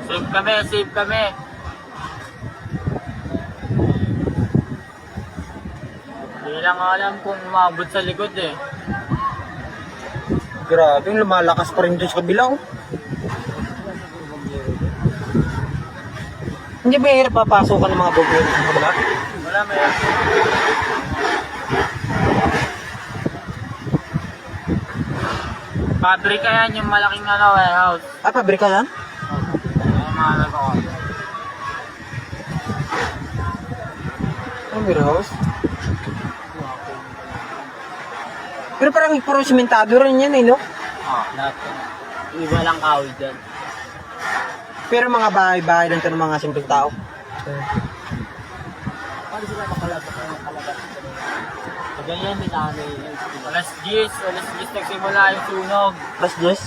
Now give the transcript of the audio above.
Save kami, save kami. Hindi lang alam kung umabot sa likod eh. Grabe, lumalakas pa rin dyan sa kabila, oh. Hindi ba hirap papasukan ng mga bubuyog sa kabila? Wala, mayroon. Pabrika yan, yung malaking warehouse. Ah, pabrika yan? Ay, mga ko. Ang warehouse? Pero parang puro simentado rin yan, eh, no? Lahat. Iba lang kahoy dyan. Pero mga bahay-bahay lang ito ng mga simpleng tao. Paano sila makalabas? Ganyan, may dami. Alas 10 nagsimula yung sunog. Plus, Jess?